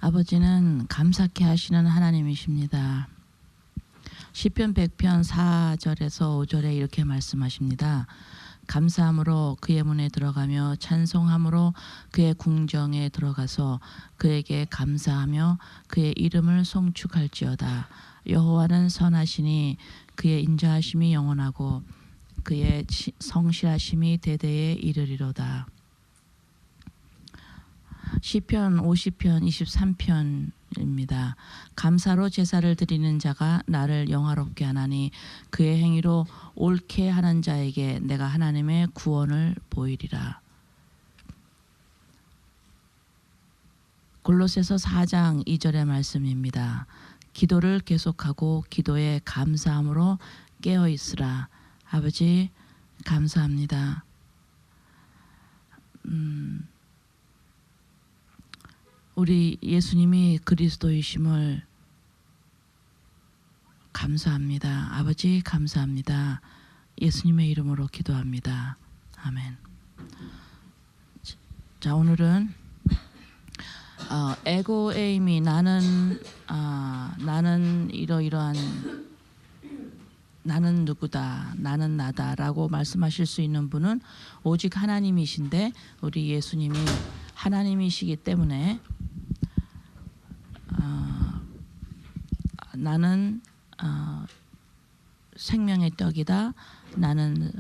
아버지는 감사케 하시는 하나님이십니다. 시편 100편 4절에서 5절에 이렇게 말씀하십니다. 감사함으로 그의 문에 들어가며 찬송함으로 그의 궁정에 들어가서 그에게 감사하며 그의 이름을 송축할지어다. 여호와는 선하시니 그의 인자하심이 영원하고 그의 성실하심이 대대에 이르리로다. 시편 50편 23편입니다. 감사로 제사를 드리는 자가 나를 영화롭게 하나니 그의 행위로 옳게 하는 자에게 내가 하나님의 구원을 보이리라. 골로새서 4장 2절의 말씀입니다. 기도를 계속하고 기도에 감사함으로 깨어 있으라. 아버지 감사합니다. 우리 예수님이 그리스도이심을 감사합니다. 아버지 감사합니다. 예수님의 이름으로 기도합니다. 아멘. 자, 오늘은 에고 에임이 나는 이러이러한 나는 누구다, 나는 나다라고 말씀하실 수 있는 분은 오직 하나님이신데 우리 예수님이 하나님이시기 때문에 나는 생명의 떡이다. 나는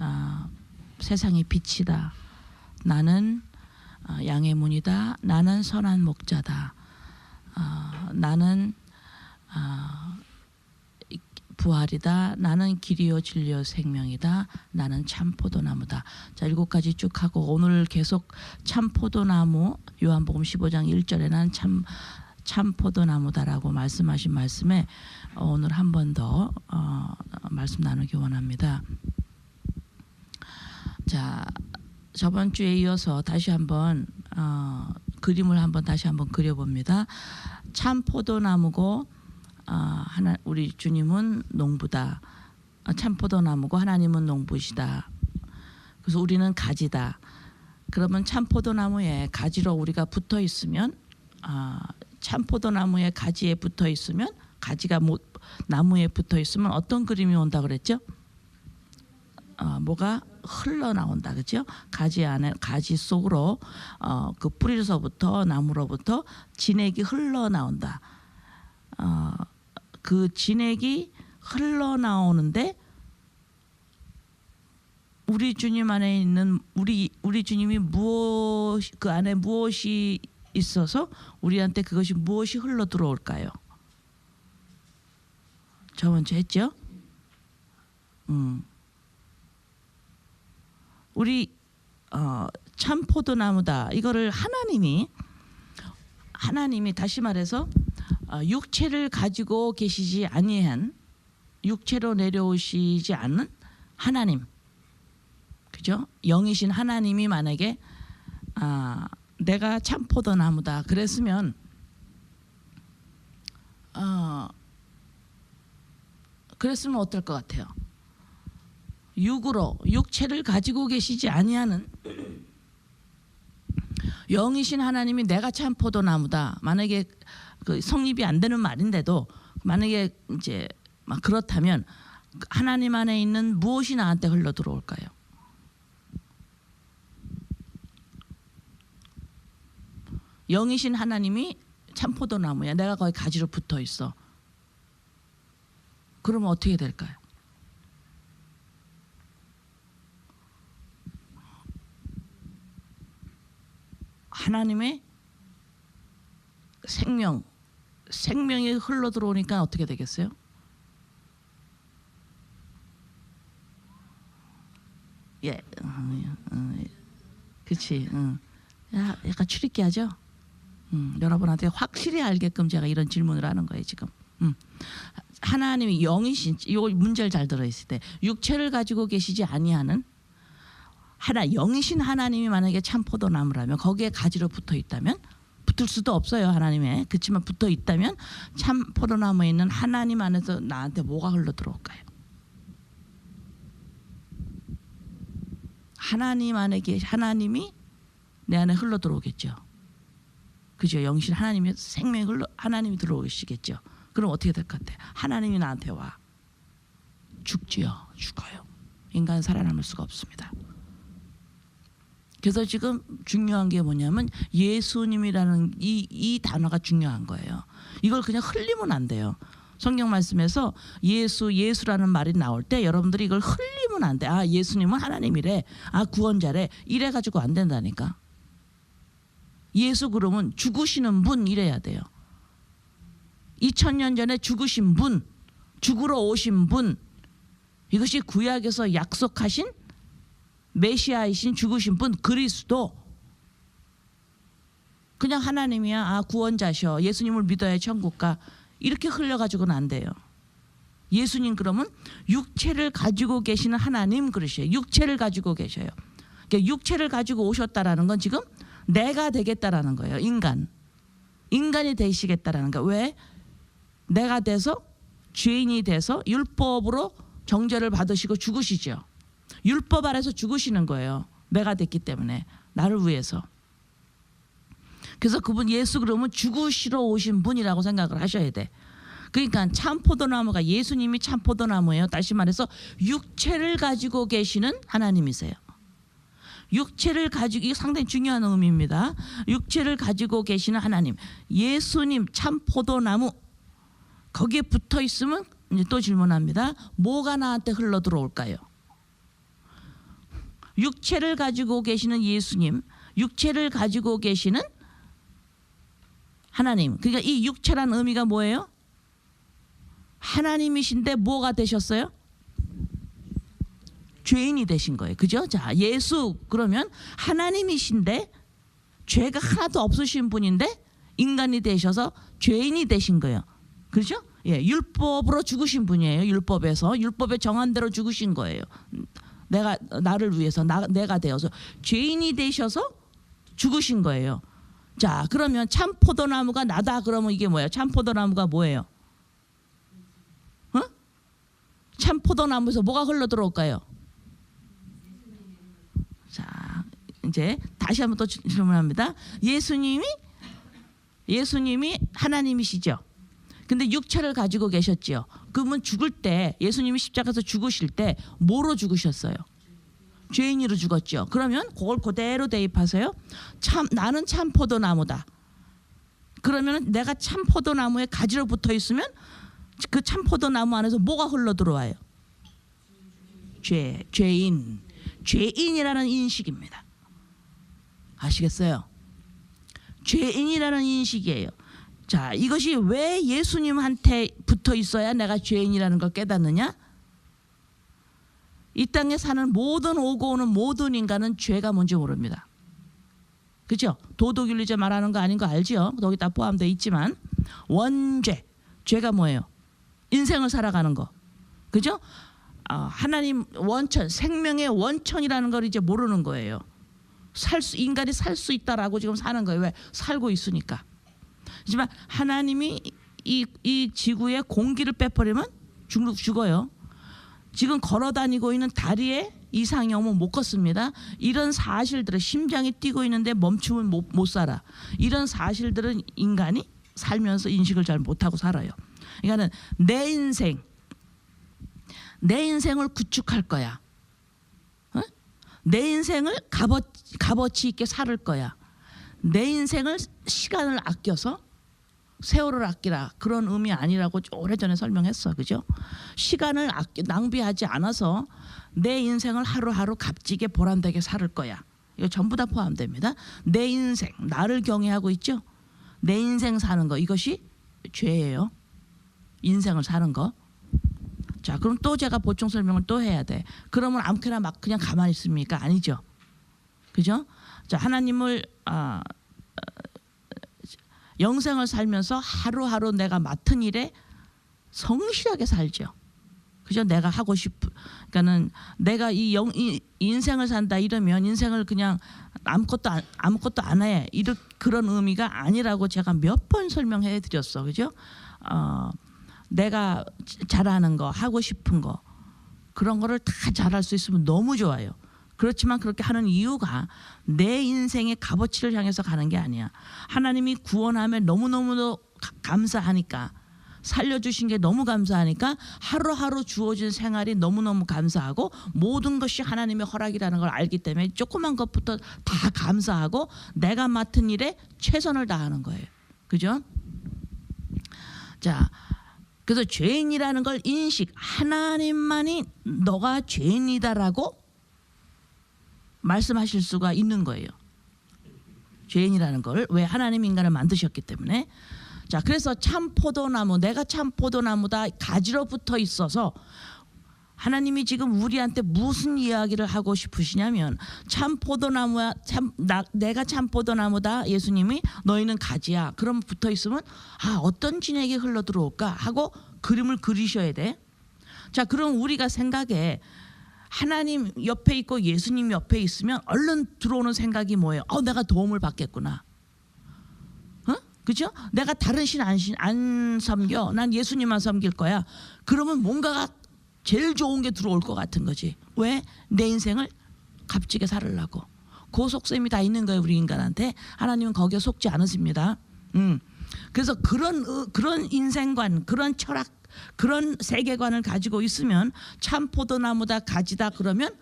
세상의 빛이다. 나는 양의 문이다. 나는 선한 목자다. 나는 부활이다. 나는 길이요 진리요 생명이다. 나는 참 포도나무다. 자, 7가지 쭉 하고 오늘 계속 참 포도나무 요한복음 15장 1절에는 참 포도나무다라고 말씀하신 말씀에 오늘 한 번 더 말씀 나누기 원합니다. 자, 저번 주에 이어서 다시 한번 그림을 다시 한번 그려봅니다. 참 포도나무고 우리 주님은 농부다. 참 포도나무고 하나님은 농부시다. 그래서 우리는 가지다. 그러면 참 포도나무에 가지로 우리가 붙어 있으면 참 포도나무의 가지에 붙어 있으면 가지가 나무에 붙어 있으면 어떤 그림이 온다 그랬죠? 뭐가 흘러나온다, 그죠? 가지 안에 가지 속으로 그 뿌리로서부터 나무로부터 진액이 흘러나온다. 그 진액이 흘러나오는데 우리 주님 안에 있는 우리 주님이 그 안에 무엇이 있어서 우리한테 그것이 무엇이 흘러 들어올까요? 저번 주 했죠? 우리 참 포도나무다. 이거를 하나님이 다시 말해서 육체를 가지고 계시지 아니한, 육체로 내려오시지 않은 하나님, 그죠? 영이신 하나님이 만약에 내가 참 포도나무다 그랬으면 어떨 것 같아요? 육체를 가지고 계시지 아니하는 영이신 하나님이 내가 참 포도나무다. 만약에 그 성립이 안 되는 말인데도 만약에 이제 막 그렇다면 하나님 안에 있는 무엇이 나한테 흘러 들어올까요? 영이신 하나님이 참 포도나무야. 내가 거기 가지로 붙어 있어. 그러면 어떻게 될까요? 하나님의 생명이 흘러 들어오니까 어떻게 되겠어요? 예, 그렇지. 약간 출입기하죠. 여러분한테 확실히 알게끔 제가 이런 질문을 하는 거예요 지금. 하나님이 영이신, 이 문제를 잘 들어있을 때 육체를 가지고 계시지 아니하는 영이신 하나님이 만약에 참 포도나무라면 거기에 가지로 붙어 있다면, 붙을 수도 없어요 하나님에. 그렇지만 붙어 있다면 참 포도나무에 있는 하나님 안에서 나한테 뭐가 흘러 들어올까요? 하나님 안에 하나님이 내 안에 흘러 들어오겠죠. 그죠? 영신 하나님의 생명이 하나님이 들어오시겠죠. 그럼 어떻게 될 것 같아? 하나님이 나한테 와. 죽지요. 죽어요. 인간은 살아남을 수가 없습니다. 그래서 지금 중요한 게 뭐냐면 예수님이라는 이 단어가 중요한 거예요. 이걸 그냥 흘리면 안 돼요. 성경 말씀에서 예수라는 말이 나올 때 여러분들이 이걸 흘리면 안 돼. 아, 예수님은 하나님이래. 아, 구원자래. 이래 가지고 안 된다니까. 예수 그러면 죽으시는 분 이래야 돼요. 2000년 전에 죽으신 분, 죽으러 오신 분, 이것이 구약에서 약속하신 메시아이신 죽으신 분 그리스도. 그냥 하나님이야. 아, 구원자셔. 예수님을 믿어야 천국 가. 이렇게 흘려가지고는 안 돼요. 예수님 그러면 육체를 가지고 계시는 하나님 그러셔요. 육체를 가지고 계셔요. 그러니까 육체를 가지고 오셨다라는 건 지금 내가 되겠다라는 거예요. 인간이 되시겠다라는 거. 왜? 내가 돼서 죄인이 돼서 율법으로 정죄를 받으시고 죽으시죠. 율법 아래서 죽으시는 거예요. 내가 됐기 때문에 나를 위해서. 그래서 그분 예수 그러면 죽으시러 오신 분이라고 생각을 하셔야 돼. 그러니까 참 포도나무가 예수님이 참 포도나무예요. 다시 말해서 육체를 가지고 계시는 하나님이세요. 육체를 가지고, 이게 상당히 중요한 의미입니다. 육체를 가지고 계시는 하나님, 예수님 참 포도나무, 거기에 붙어 있으면 이제 또 질문합니다. 뭐가 나한테 흘러 들어올까요? 육체를 가지고 계시는 예수님, 육체를 가지고 계시는 하나님. 그러니까 이 육체란 의미가 뭐예요? 하나님이신데 뭐가 되셨어요? 죄인이 되신 거예요. 그죠? 자, 예수 그러면 하나님이신데 죄가 하나도 없으신 분인데 인간이 되셔서 죄인이 되신 거예요. 그렇죠? 예, 율법으로 죽으신 분이에요. 율법에 정한 대로 죽으신 거예요. 나를 위해서 내가 되어서 죄인이 되셔서 죽으신 거예요. 자, 그러면 참 포도나무가 나다 그러면 이게 뭐예요? 참 포도나무가 뭐예요? 어? 참 포도나무에서 뭐가 흘러 들어올까요? 자, 이제 다시 한번 또 질문합니다. 예수님이 하나님이시죠. 근데 육체를 가지고 계셨지요. 그러면 죽을 때 예수님이 십자가에서 죽으실 때 뭐로 죽으셨어요? 죄인으로 죽었죠. 그러면 그걸 그대로 대입하세요. 나는 참 포도나무다. 그러면 내가 참 포도나무에 가지로 붙어 있으면 그 참 포도나무 안에서 뭐가 흘러 들어와요? 죄인이라는 인식입니다. 아시겠어요? 죄인이라는 인식이에요. 자, 이것이 왜 예수님한테 붙어 있어야 내가 죄인이라는 걸 깨닫느냐? 이 땅에 사는 모든 오고 오는 모든 인간은 죄가 뭔지 모릅니다. 그렇죠? 도덕윤리제 말하는 거 아닌 거 알죠? 거기 다 포함되어 있지만 원죄, 죄가 뭐예요? 인생을 살아가는 거. 그죠? 하나님 원천, 생명의 원천이라는 걸 이제 모르는 거예요. 인간이 살 수 있다라고 지금 사는 거예요. 왜? 살고 있으니까. 하지만 하나님이 이 지구에 공기를 빼버리면 죽어요. 지금 걸어다니고 있는 다리에 이상이 오면 못 걷습니다. 이런 사실들은 심장이 뛰고 있는데 멈추면 못 살아. 이런 사실들은 인간이 살면서 인식을 잘 못하고 살아요. 그러니까 내 인생을 구축할 거야. 어? 내 인생을 값어치 있게 살 거야. 내 인생을 시간을 아껴서 세월을 아끼라 그런 의미 아니라고 오래전에 설명했어. 그죠? 시간을 낭비하지 않아서 내 인생을 하루하루 값지게 보람되게 살 거야. 이거 전부 다 포함됩니다. 내 인생, 나를 경외하고 있죠? 내 인생 사는 거, 이것이 죄예요. 인생을 사는 거. 자, 그럼 또 제가 보충 설명을 또 해야 돼. 그러면 아무렇게나 막 그냥 가만히 있습니까? 아니죠. 그죠? 자, 하나님을 영생을 살면서 하루하루 내가 맡은 일에 성실하게 살죠. 그죠? 내가 하고 싶은, 그러니까는 내가 이 인생을 산다 이러면 인생을 그냥 아무것도 안 해. 그런 의미가 아니라고 제가 몇 번 설명해 드렸어. 그죠? 내가 잘하는 거, 하고 싶은 거, 그런 거를 다 잘할 수 있으면 너무 좋아요. 그렇지만 그렇게 하는 이유가 내 인생의 값어치를 향해서 가는 게 아니야. 하나님이 구원하며 너무너무 감사하니까, 살려주신 게 너무 감사하니까 하루하루 주어진 생활이 너무너무 감사하고 모든 것이 하나님의 허락이라는 걸 알기 때문에 조그만 것부터 다 감사하고 내가 맡은 일에 최선을 다하는 거예요. 그죠? 자, 그래서 죄인이라는 걸 인식, 하나님만이 너가 죄인이다라고 말씀하실 수가 있는 거예요. 죄인이라는 걸. 왜? 하나님 인간을 만드셨기 때문에. 자, 그래서 참 포도나무, 내가 참 포도나무다 가지로 붙어 있어서 하나님이 지금 우리한테 무슨 이야기를 하고 싶으시냐면, 참 포도나무야, 내가 참 포도나무다 예수님이, 너희는 가지야. 그럼 붙어 있으면 어떤 진액이 흘러 들어올까 하고 그림을 그리셔야 돼. 자, 그럼 우리가 생각에 하나님 옆에 있고 예수님 옆에 있으면 얼른 들어오는 생각이 뭐예요? 내가 도움을 받겠구나. 그죠? 내가 다른 신 안 섬겨. 난 예수님만 섬길 거야. 그러면 뭔가가 제일 좋은 게 들어올 것 같은 거지. 왜? 내 인생을 값지게 살으려고. 그 속셈이 다 있는 거예요, 우리 인간한테. 하나님은 거기에 속지 않으십니다. 그래서 그런 인생관, 그런 철학, 그런 세계관을 가지고 있으면 참 포도나무다 가지다 그러면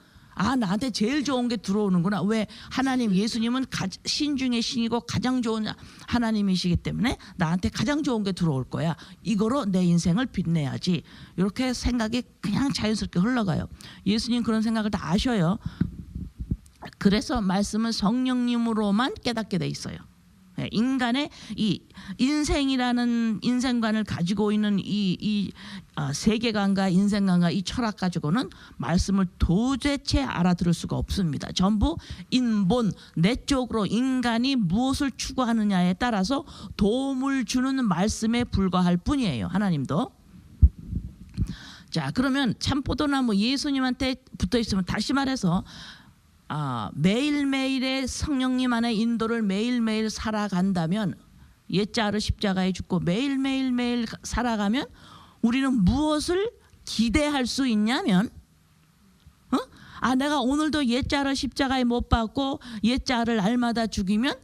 나한테 제일 좋은 게 들어오는구나. 왜? 하나님 예수님은 신 중에 신이고 가장 좋은 하나님이시기 때문에 나한테 가장 좋은 게 들어올 거야. 이거로 내 인생을 빛내야지. 이렇게 생각이 그냥 자연스럽게 흘러가요. 예수님 그런 생각을 다 아셔요. 그래서 말씀은 성령님으로만 깨닫게 돼 있어요. 인간의 이 인생이라는 인생관을 가지고 있는 이 세계관과 인생관과 이 철학 가지고는 말씀을 도대체 알아들을 수가 없습니다. 전부 인본, 내적으로 인간이 무엇을 추구하느냐에 따라서 도움을 주는 말씀에 불과할 뿐이에요. 하나님도. 자, 그러면 참포도나무 예수님한테 붙어 있으면, 다시 말해서 매일매일의 성령님 안의 인도를 매일매일 살아간다면, 옛자를 십자가에 죽고 매일 살아가면 우리는 무엇을 기대할 수 있냐면, 내가 오늘도 옛자를 십자가에 못 박고 옛자를 날마다 죽이면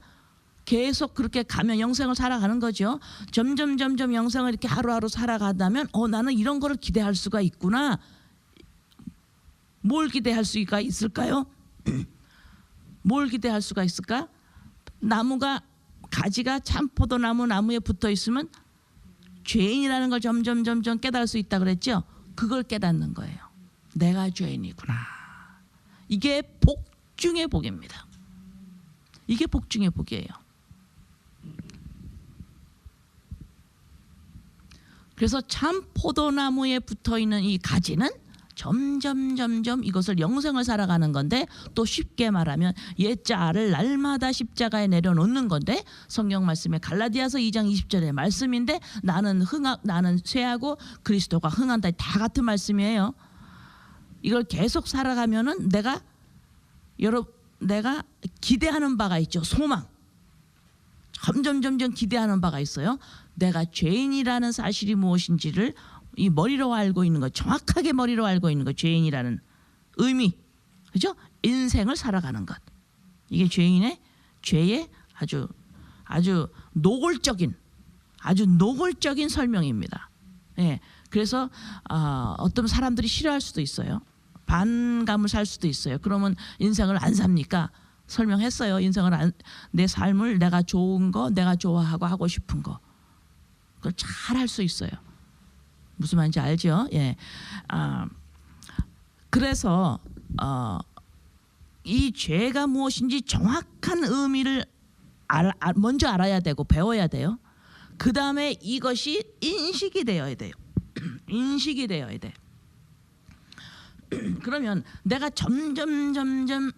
계속 그렇게 가면 영생을 살아가는 거죠. 점점 영생을 이렇게 하루하루 살아간다면 나는 이런 거를 기대할 수가 있구나. 뭘 기대할 수가 있을까요? 뭘 기대할 수가 있을까? 가지가 참포도나무 나무에 붙어 있으면 죄인이라는 걸 점점 깨달을 수 있다 그랬죠. 그걸 깨닫는 거예요. 내가 죄인이구나. 이게 복 중의 복입니다. 이게 복 중의 복이에요. 그래서 참포도나무에 붙어 있는 이 가지는 점점 이것을 영생을 살아가는 건데, 또 쉽게 말하면 옛자를 날마다 십자가에 내려놓는 건데, 성경 말씀에 갈라디아서 2장 20절의 말씀인데, 나는 쇠하고 그리스도가 흥한다, 다 같은 말씀이에요. 이걸 계속 살아가면은 내가 기대하는 바가 있죠. 소망. 점점 기대하는 바가 있어요. 내가 죄인이라는 사실이 무엇인지를 이 머리로 알고 있는 거, 정확하게 머리로 알고 있는 거, 죄인이라는 의미, 그죠? 인생을 살아가는 것. 이게 죄의 아주 노골적인 설명입니다. 예. 그래서 어떤 사람들이 싫어할 수도 있어요. 반감을 살 수도 있어요. 그러면 인생을 안 삽니까? 설명했어요. 내 삶을 내가 좋은 거, 내가 좋아하고 하고 싶은 거, 그걸 잘 할 수 있어요. 무슨 말인지 알죠? 예. 그래서 이 죄가 무엇인지 정확한 의미를 먼저 알아야 되고 배워야 돼요. 그 다음에 이것이 인식이 되어야 돼요. 인식이 되어야 돼. 그러면 내가 점점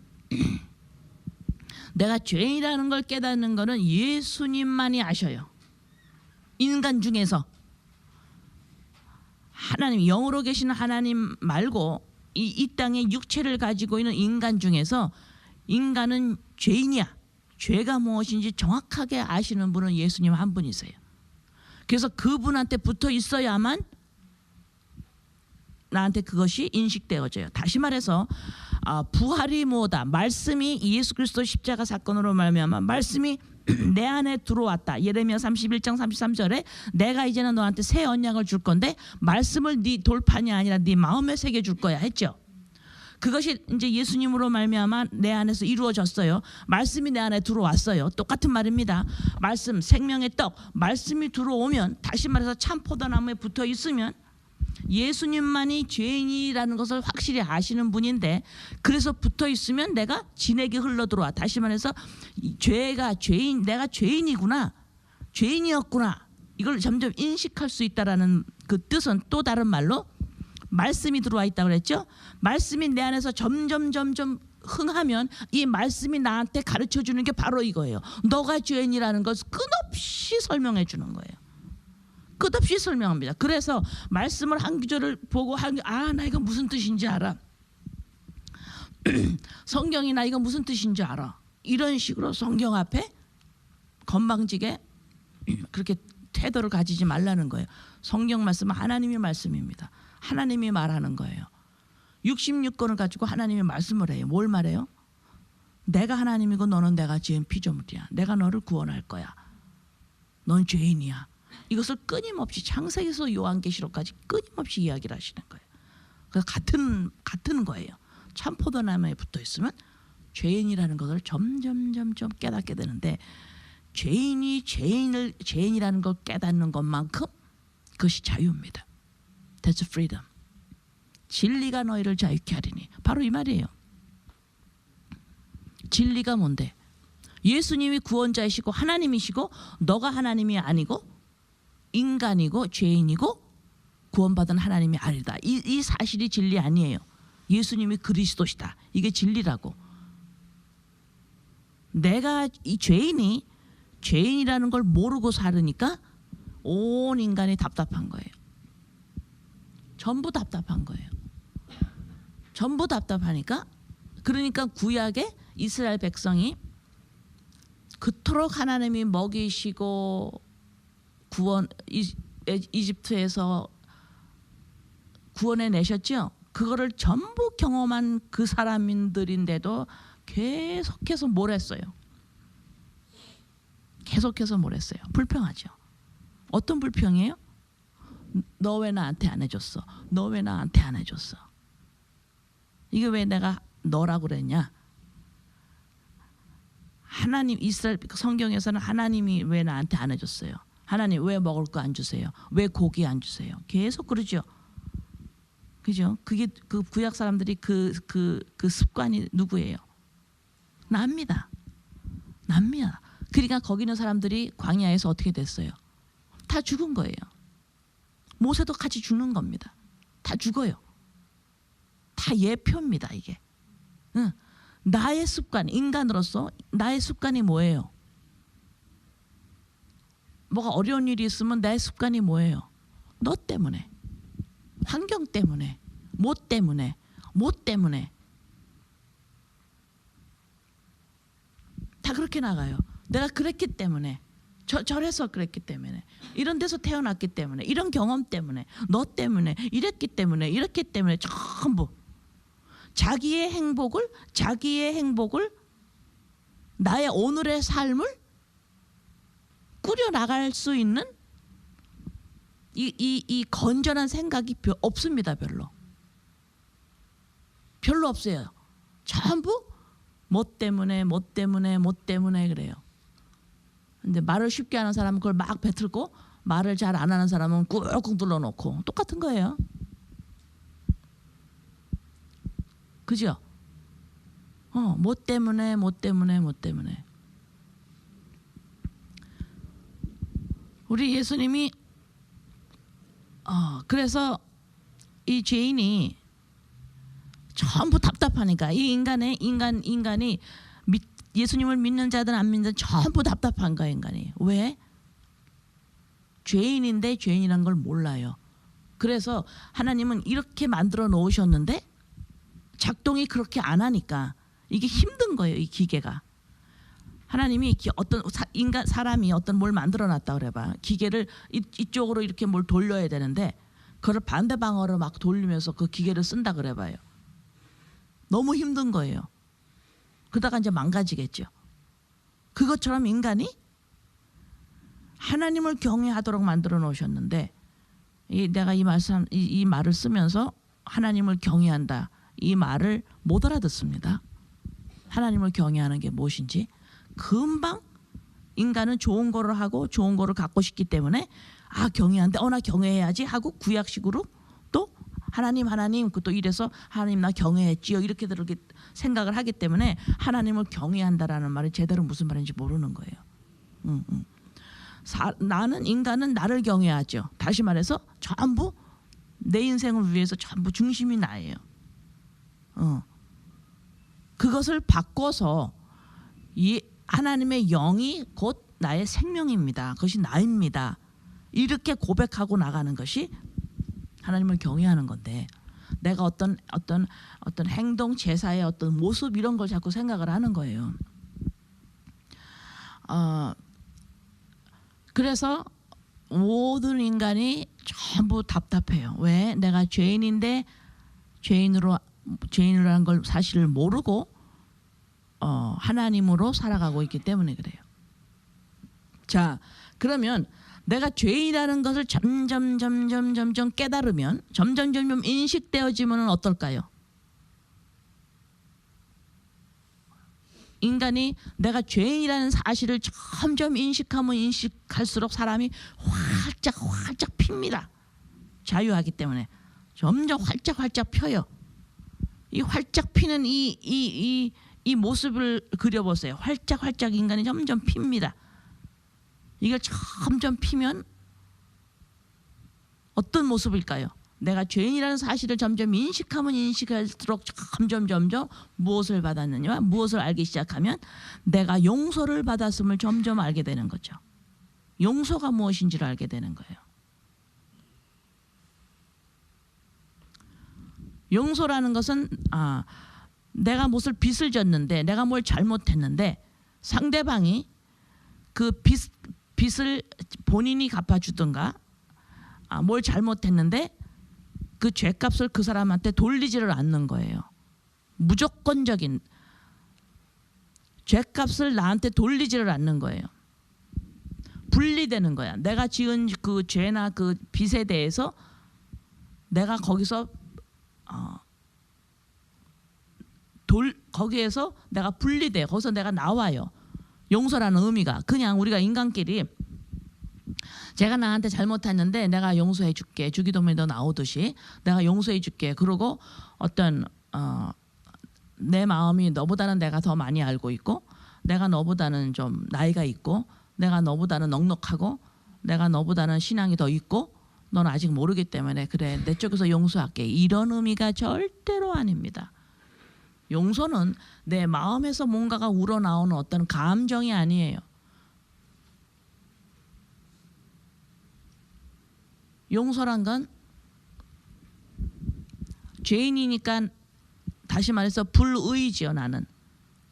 내가 죄인이라는 걸 깨닫는 거는 예수님만이 아셔요. 인간 중에서. 하나님, 영으로 계시는 하나님 말고 이 땅에 육체를 가지고 있는 인간 중에서 인간은 죄인이야. 죄가 무엇인지 정확하게 아시는 분은 예수님 한 분이세요. 그래서 그분한테 붙어 있어야만 나한테 그것이 인식되어져요. 다시 말해서 부활이 뭐다? 말씀이 예수 그리스도 십자가 사건으로 말미암아 말씀이 내 안에 들어왔다. 예레미야 31장 33절에 내가 이제는 너한테 새 언약을 줄 건데 말씀을 네 돌판이 아니라 네 마음에 새겨 줄 거야 했죠. 그것이 이제 예수님으로 말미암아 내 안에서 이루어졌어요. 말씀이 내 안에 들어왔어요. 똑같은 말입니다. 말씀, 생명의 떡, 말씀이 들어오면, 다시 말해서 참 포도나무에 붙어 있으면 예수님만이 죄인이라는 것을 확실히 아시는 분인데, 그래서 붙어 있으면 내가 진에게 흘러 들어와. 다시 말해서 내가 죄인이구나, 죄인이었구나, 이걸 점점 인식할 수 있다라는 그 뜻은 또 다른 말로 말씀이 들어와 있다고 그랬죠. 말씀이 내 안에서 점점 흥하면 이 말씀이 나한테 가르쳐 주는 게 바로 이거예요. 너가 죄인이라는 것을 끝없이 설명해 주는 거예요. 끝없이 설명합니다. 그래서 말씀을 한 구절을 보고 나 이거 무슨 뜻인지 알아. 성경이 나 이거 무슨 뜻인지 알아. 이런 식으로 성경 앞에 건방지게 그렇게 태도를 가지지 말라는 거예요. 성경 말씀은 하나님의 말씀입니다. 하나님이 말하는 거예요. 66권을 가지고 하나님이 말씀을 해요. 뭘 말해요? 내가 하나님이고 너는 내가 지은 피조물이야. 내가 너를 구원할 거야. 넌 죄인이야. 이것을 끊임없이 창세기에서 요한계시록까지 끊임없이 이야기를 하시는 거예요. 그래서 같은 거예요. 참 포도나무에 붙어 있으면 죄인이라는 것을 점점 깨닫게 되는데, 죄인이라는 걸 깨닫는 것만큼 그것이 자유입니다. That's freedom. 진리가 너희를 자유케 하리니. 바로 이 말이에요. 진리가 뭔데? 예수님이 구원자이시고 하나님이시고 너가 하나님이 아니고 인간이고 죄인이고 구원받은 하나님이 아니다. 이 사실이 진리 아니에요. 예수님이 그리스도시다. 이게 진리라고. 내가 이 죄인이라는 걸 모르고 살으니까 온 인간이 답답한 거예요. 전부 답답한 거예요. 전부 답답하니까, 그러니까 구약의 이스라엘 백성이 그토록 하나님이 먹이시고 이집트에서 구원해 내셨죠. 그거를 전부 경험한 그 사람들인데도 계속해서 뭘 했어요? 계속해서 뭘 했어요? 불평하죠. 어떤 불평이에요? 너 왜 나한테 안 해줬어? 너 왜 나한테 안 해줬어? 이게 왜 내가 너라고 그랬냐? 하나님, 이스라엘 성경에서는 하나님이 왜 나한테 안 해줬어요? 하나님 왜 먹을 거 안 주세요? 왜 고기 안 주세요? 계속 그러죠. 그죠? 그게 그 구약 사람들이 그 습관이 누구예요? 납니다. 그러니까 거기 있는 사람들이 광야에서 어떻게 됐어요? 다 죽은 거예요. 모세도 같이 죽는 겁니다. 다 죽어요. 다 예표입니다, 이게. 나의 습관, 인간으로서 나의 습관이 뭐예요? 뭐가 어려운 일이 있으면 나의 습관이 뭐예요? 너 때문에, 환경 때문에, 뭐 때문에 다 그렇게 나가요. 내가 그랬기 때문에, 저래서 그랬기 때문에, 이런 데서 태어났기 때문에, 이런 경험 때문에, 너 때문에, 이랬기 때문에, 이렇기 때문에, 전부 자기의 행복을 나의 오늘의 삶을 꾸려 나갈 수 있는 이 건전한 생각이 없습니다. 별로 없어요. 전부 뭐 때문에 그래요. 근데 말을 쉽게 하는 사람은 그걸 막 뱉고, 말을 잘 안 하는 사람은 꾹꾹 눌러놓고, 똑같은 거예요. 그죠? 뭐 때문에. 우리 예수님이 그래서 이 죄인이 전부 답답하니까, 이 인간이 예수님을 믿는 자든 안 믿는 자든 전부 답답한 거야, 인간이. 왜? 죄인인데 죄인이란 걸 몰라요. 그래서 하나님은 이렇게 만들어 놓으셨는데 작동이 그렇게 안 하니까 이게 힘든 거예요, 이 기계가. 하나님이 사람이 어떤 뭘 만들어 놨다 그래봐. 기계를 이쪽으로 이렇게 뭘 돌려야 되는데 그걸 반대 방향으로 막 돌리면서 그 기계를 쓴다 그래봐요. 너무 힘든 거예요. 그러다가 이제 망가지겠죠. 그것처럼 인간이 하나님을 경외하도록 만들어 놓으셨는데 내가 이 말을 쓰면서 하나님을 경외한다 이 말을 못 알아듣습니다. 하나님을 경외하는 게 무엇인지 금방 인간은 좋은 거를 하고 좋은 거를 갖고 싶기 때문에 경외한데 나 경외해야지 하고 구약식으로 또 하나님 또 이래서 하나님 나 경외했지요 이렇게 생각을 하기 때문에 하나님을 경외한다라는 말이 제대로 무슨 말인지 모르는 거예요. 나는 인간은 나를 경외하죠. 다시 말해서 전부 내 인생을 위해서 전부 중심이 나예요. 그것을 바꿔서 이 하나님의 영이 곧 나의 생명입니다. 그것이 나입니다. 이렇게 고백하고 나가는 것이 하나님을 경외하는 건데 내가 어떤 행동 제사의 어떤 모습 이런 걸 자꾸 생각을 하는 거예요. 그래서 모든 인간이 전부 답답해요. 왜? 내가 죄인인데 죄인이라는 걸 사실을 모르고 하나님으로 살아가고 있기 때문에 그래요. 자, 그러면 내가 죄인이라는 것을 점점 깨달으면 점점 인식되어지면 어떨까요? 인간이 내가 죄인이라는 사실을 점점 인식하면 인식할수록 사람이 활짝 핍니다. 자유하기 때문에 점점 활짝 펴요. 이 활짝 피는 이 모습을 그려보세요. 활짝 인간이 점점 핍니다. 이걸 점점 피면 어떤 모습일까요? 내가 죄인이라는 사실을 점점 인식하면 인식할수록 점점 무엇을 받았느냐 무엇을 알기 시작하면 내가 용서를 받았음을 점점 알게 되는 거죠. 용서가 무엇인지를 알게 되는 거예요. 용서라는 것은 내가 무엇을 빚을 졌는데 내가 뭘 잘못했는데 상대방이 그 빚을 본인이 갚아주든가 뭘 잘못했는데 그 죄값을 그 사람한테 돌리지를 않는 거예요. 무조건적인 죄값을 나한테 돌리지를 않는 거예요. 분리되는 거야. 내가 지은 그 죄나 그 빚에 대해서 내가 거기서 거기에서 내가 분리돼. 거기서 내가 나와요. 용서라는 의미가 그냥 우리가 인간끼리 제가 나한테 잘못했는데 내가 용서해 줄게. 주기도문에도 나오듯이 내가 용서해 줄게. 그러고 어떤 내 마음이 너보다는 내가 더 많이 알고 있고 내가 너보다는 좀 나이가 있고 내가 너보다는 넉넉하고 내가 너보다는 신앙이 더 있고 넌 아직 모르기 때문에 그래 내 쪽에서 용서할게. 이런 의미가 절대로 아닙니다. 용서는 내 마음에서 뭔가가 우러나오는 어떤 감정이 아니에요. 용서란 건 죄인이니까 다시 말해서 불의지요. 나는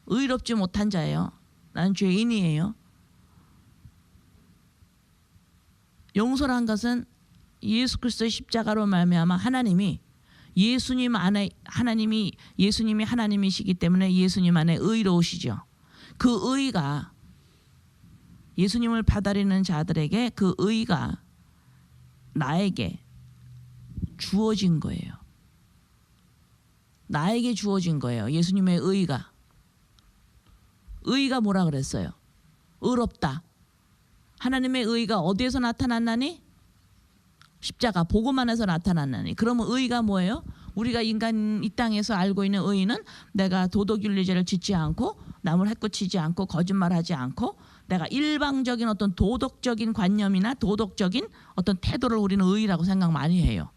의롭지 못한 자예요. 나는 죄인이에요. 용서란 것은 예수 그리스도의 십자가로 말미암아 하나님이 예수님이 하나님이시기 때문에 예수님 안에 의로우시죠. 그 의가 예수님을 받아들이는 자들에게 그 의가 나에게 주어진 거예요. 나에게 주어진 거예요. 예수님의 의가 뭐라 그랬어요? 의롭다. 하나님의 의가 어디에서 나타났나니? 십자가 복음 안에서 나타났나니. 그러면 의가 뭐예요? 우리가 인간 이 땅에서 알고 있는 의는 내가 도덕윤리죄를 짓지 않고 남을 해코치지 않고 거짓말하지 않고 내가 일방적인 어떤 도덕적인 관념이나 도덕적인 어떤 태도를 우리는 의라고 생각 많이 해요.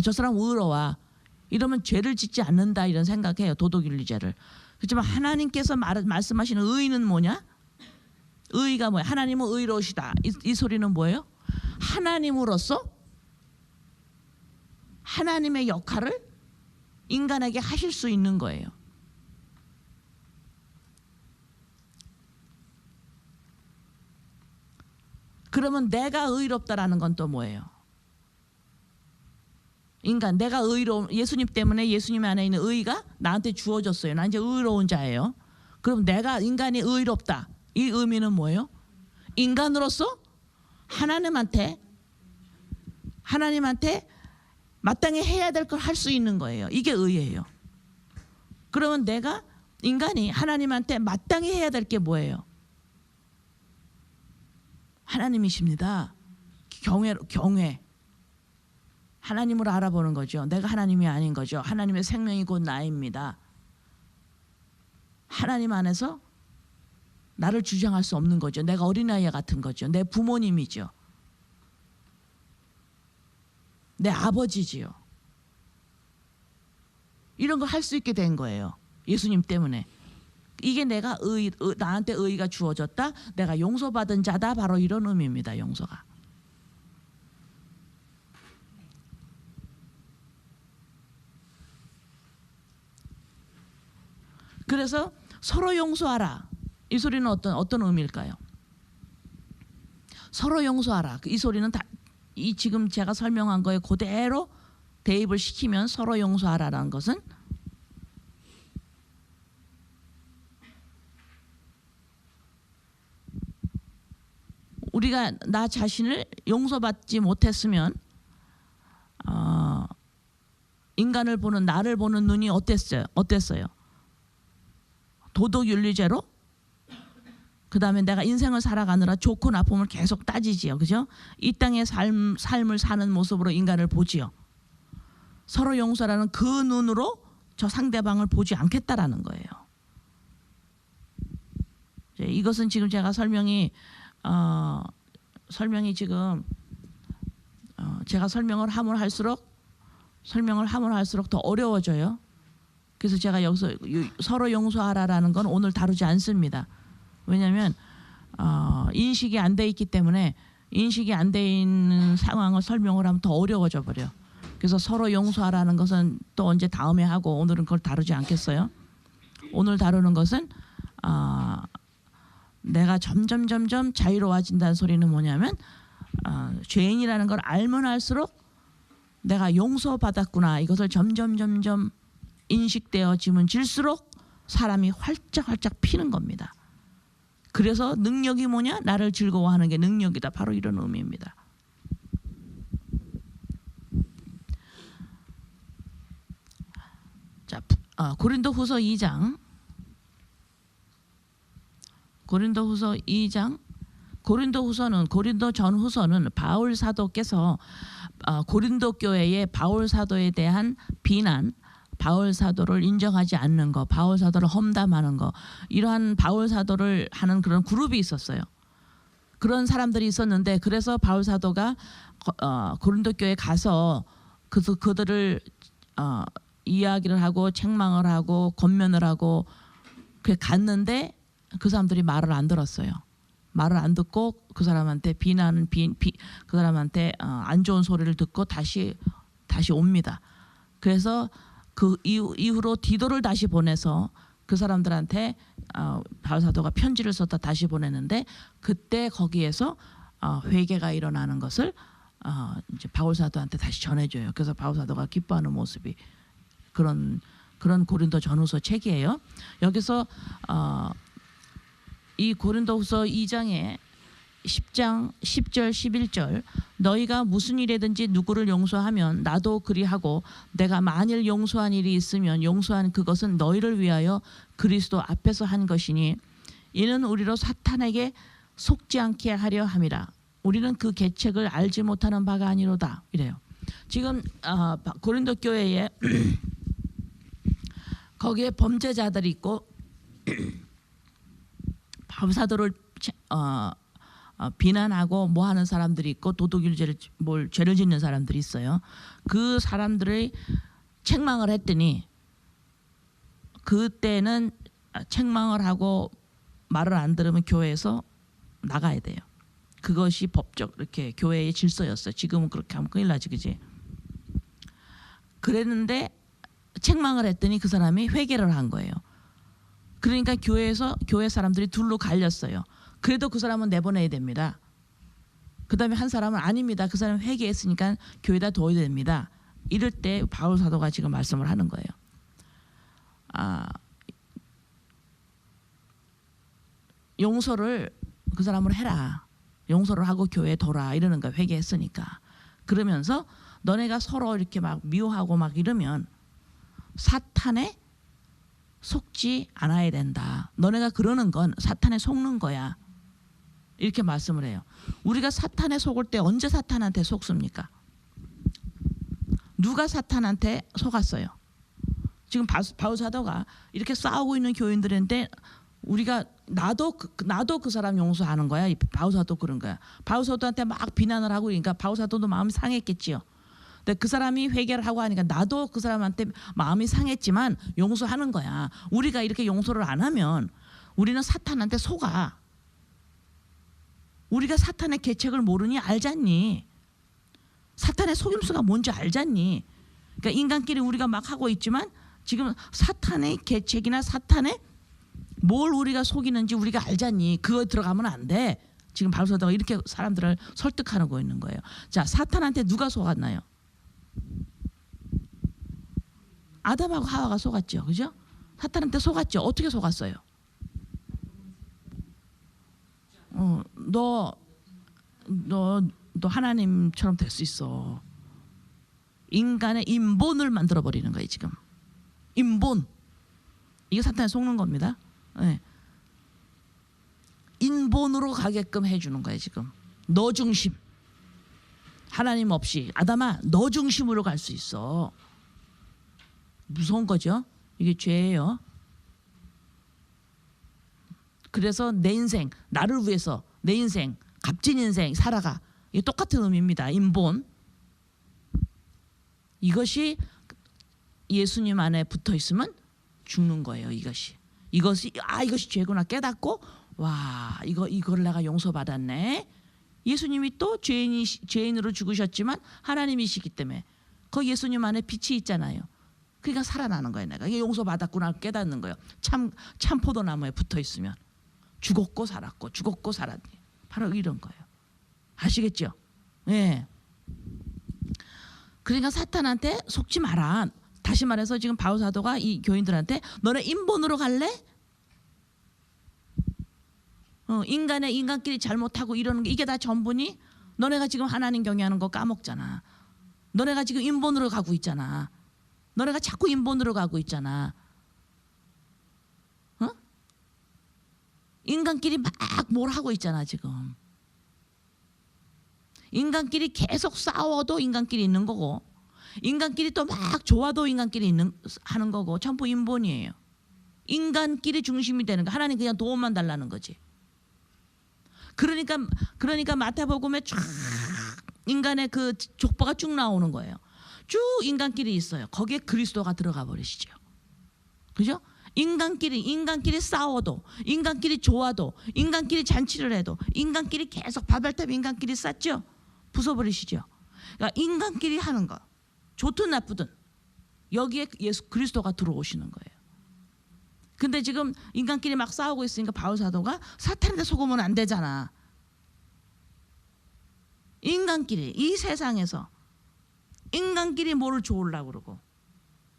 저 사람 의로워. 이러면 죄를 짓지 않는다 이런 생각해요. 도덕윤리죄를. 그렇지만 하나님께서 말씀하시는 의는 뭐냐? 의가 뭐야? 하나님은 의로우시다. 이 소리는 뭐예요? 하나님으로서 하나님의 역할을 인간에게 하실 수 있는 거예요. 그러면 내가 의롭다라는 건 또 뭐예요? 인간, 내가 의로운, 예수님 때문에 예수님 안에 있는 의가 나한테 주어졌어요. 나 이제 의로운 자예요. 그럼 내가 인간이 의롭다. 이 의미는 뭐예요? 인간으로서 하나님한테 마땅히 해야 될 걸 할 수 있는 거예요. 이게 의예요. 그러면 내가 인간이 하나님한테 마땅히 해야 될 게 뭐예요? 하나님이십니다. 경외. 하나님으로 알아보는 거죠. 내가 하나님이 아닌 거죠. 하나님의 생명이 곧 나입니다. 하나님 안에서 나를 주장할 수 없는 거죠. 내가 어린아이 같은 거죠. 내 부모님이죠. 내 아버지지요. 이런 걸 할 수 있게 된 거예요. 예수님 때문에. 이게 내가 나한테 의가 주어졌다. 내가 용서받은 자다. 바로 이런 의미입니다. 용서가. 그래서 서로 용서하라. 이 소리는 어떤 의미일까요? 서로 용서하라. 이 소리는 이 지금 제가 설명한 거에 그대로 대입을 시키면 서로 용서하라라는 것은 우리가 나 자신을 용서받지 못했으면 인간을 보는 나를 보는 눈이 어땠어요? 도덕윤리제로? 그 다음에 내가 인생을 살아가느라 좋고 나쁨을 계속 따지지요. 그죠? 이 땅의 삶을 사는 모습으로 인간을 보지요. 서로 용서라는 그 눈으로 저 상대방을 보지 않겠다라는 거예요. 이것은 지금 제가 설명이 지금 제가 설명을 하면 할수록 더 어려워져요. 그래서 제가 여기서 서로 용서하라라는 건 오늘 다루지 않습니다. 왜냐하면 인식이 안 돼 있기 때문에 인식이 안 돼 있는 상황을 설명을 하면 더 어려워져 버려. 그래서 서로 용서하라는 것은 또 언제 다음에 하고 오늘은 그걸 다루지 않겠어요. 오늘 다루는 것은 내가 점점 자유로워진다는 소리는 뭐냐면 죄인이라는 걸 알면 알수록 내가 용서받았구나. 이것을 점점 인식되어지면 질수록 사람이 활짝 피는 겁니다. 그래서 능력이 뭐냐? 나를 즐거워하는 게 능력이다. 바로 이런 의미입니다. 자, 고린도후서 2장. 고린도 전후서는 바울 사도께서 고린도 교회의 바울 사도에 대한 비난, 바울 사도를 인정하지 않는 거, 바울 사도를 험담하는 거, 이러한 바울 사도를 하는 그런 그룹이 있었어요. 그런 사람들이 있었는데 그래서 바울 사도가 고린도 교회에 가서 그들을 이야기를 하고 책망을 하고 권면을 하고 그 갔는데 그 사람들이 말을 안 들었어요. 말을 안 듣고 그 사람한테 그 사람한테 안 좋은 소리를 듣고 다시 옵니다. 그래서 그 이후로 디도를 다시 보내서 그 사람들한테 바울 사도가 편지를 썼다 다시 보내는데 그때 거기에서 회개가 일어나는 것을 이제 바울 사도한테 다시 전해줘요. 그래서 바울 사도가 기뻐하는 모습이 그런 고린도 전후서 책이에요. 여기서 이 고린도후서 2장에 10장 10절 11절 너희가 무슨 일이든지 누구를 용서하면 나도 그리하고 내가 만일 용서한 일이 있으면 용서한 그것은 너희를 위하여 그리스도 앞에서 한 것이니 이는 우리로 사탄에게 속지 않게 하려 함이라. 우리는 그 계책을 알지 못하는 바가 아니로다. 이래요. 지금 고린도 교회에 거기에 범죄자들이 있고 바울 사도를 비난하고 뭐 하는 사람들이 있고 도덕윤리죄를 죄를 짓는 사람들이 있어요. 그 사람들의 책망을 했더니 그때는 책망을 하고 말을 안 들으면 교회에서 나가야 돼요. 그것이 법적 이렇게 교회의 질서였어요. 지금은 그렇게 하면 큰일 나지, 그지? 그랬는데 책망을 했더니 그 사람이 회개를 한 거예요. 그러니까 교회 사람들이 둘로 갈렸어요. 그래도 그 사람은 내보내야 됩니다. 그 다음에 한 사람은 아닙니다. 그 사람은 회개했으니까 교회에다 둬야 됩니다. 이럴 때 바울 사도가 지금 말씀을 하는 거예요. 용서를 그 사람으로 해라. 용서를 하고 교회에 돌아 이러는 거야. 회개했으니까. 그러면서 너네가 서로 이렇게 막 미워하고 막 이러면 사탄에 속지 않아야 된다. 너네가 그러는 건 사탄에 속는 거야. 이렇게 말씀을 해요. 우리가 사탄에 속을 때 언제 사탄한테 속습니까? 누가 사탄한테 속았어요? 지금 바울 사도가 이렇게 싸우고 있는 교인들인데 우리가 나도 그 사람 용서하는 거야. 바울 사도 그런 거야. 바울 사도한테 막 비난을 하고 그러니까 바울 사도도 마음이 상했겠지요. 근데 그 사람이 회개를 하고 하니까 나도 그 사람한테 마음이 상했지만 용서하는 거야. 우리가 이렇게 용서를 안 하면 우리는 사탄한테 속아. 우리가 사탄의 계책을 모르니 알잖니. 사탄의 속임수가 뭔지 알잖니. 그러니까 인간끼리 우리가 막 하고 있지만 지금 사탄의 계책이나 사탄의 뭘 우리가 속이는지 우리가 알잖니. 그거 들어가면 안 돼. 지금 바울 사도가 이렇게 사람들을 설득하고 있는 거예요. 자, 사탄한테 누가 속았나요? 아담하고 하와가 속았죠. 그죠? 사탄한테 속았죠. 어떻게 속았어요? 너 하나님처럼 될 수 있어. 인간의 인본을 만들어 버리는 거예요. 지금 인본. 이게 사탄에 속는 겁니다. 네. 인본으로 가게끔 해주는 거예요. 지금 너 중심. 하나님 없이 아담아 너 중심으로 갈 수 있어. 무서운 거죠. 이게 죄예요. 그래서 내 인생 나를 위해서 내 인생 값진 인생 살아가. 이게 똑같은 의미입니다. 인본. 이것이 예수님 안에 붙어 있으면 죽는 거예요. 이것이 죄구나 깨닫고 와 이거를 내가 용서받았네. 예수님이 또 죄인으로 죽으셨지만 하나님이시기 때문에 그 예수님 안에 빛이 있잖아요. 그러니까 살아나는 거예요. 내가 이게 용서받았구나 깨닫는 거예요. 참 포도나무에 붙어 있으면 죽었고 살았고 죽었고 살았니. 바로 이런 거예요. 아시겠죠? 예. 그러니까 사탄한테 속지 마라. 다시 말해서 지금 바울 사도가 이 교인들한테 너네 인본으로 갈래? 인간끼리 잘못하고 이러는 게 이게 다 전부니? 너네가 지금 하나님 경외하는 거 까먹잖아. 너네가 지금 인본으로 가고 있잖아. 너네가 자꾸 인본으로 가고 있잖아. 인간끼리 막 뭘 하고 있잖아 지금. 인간끼리 계속 싸워도 인간끼리 있는 거고 인간끼리 또 막 좋아도 인간끼리 하는 거고 전부 인본이에요. 인간끼리 중심이 되는 거. 하나님 그냥 도움만 달라는 거지. 그러니까 마태복음에 쫙 인간의 그 족보가 쭉 나오는 거예요. 쭉 인간끼리 있어요. 거기에 그리스도가 들어가 버리시죠. 그죠? 인간끼리 싸워도 인간끼리 좋아도 인간끼리 잔치를 해도 인간끼리 계속 바벨탑 인간끼리 쌓죠. 부숴버리시죠. 그러니까 인간끼리 하는 거 좋든 나쁘든 여기에 예수 그리스도가 들어오시는 거예요. 근데 지금 인간끼리 막 싸우고 있으니까 바울 사도가 사탄한테 속으면 안 되잖아. 인간끼리 이 세상에서 인간끼리 뭐를 좋으려고 그러고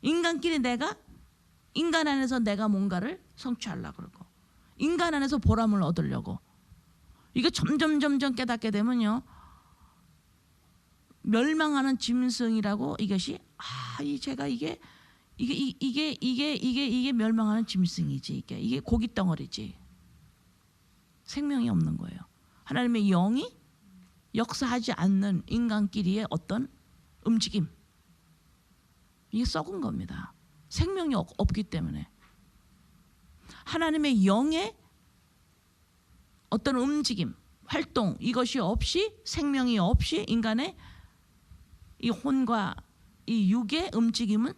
인간끼리 인간 안에서 내가 뭔가를 성취하려고 그러고 인간 안에서 보람을 얻으려고 이거 점점 깨닫게 되면요 멸망하는 짐승이라고 이것이 제가 이게 멸망하는 짐승이지 이게 고기 덩어리지 생명이 없는 거예요. 하나님의 영이 역사하지 않는 인간끼리의 어떤 움직임 이게 썩은 겁니다. 생명이 없기 때문에 하나님의 영의 어떤 움직임, 활동 이것이 없이 생명이 없이 인간의 이 혼과 이 육의 움직임은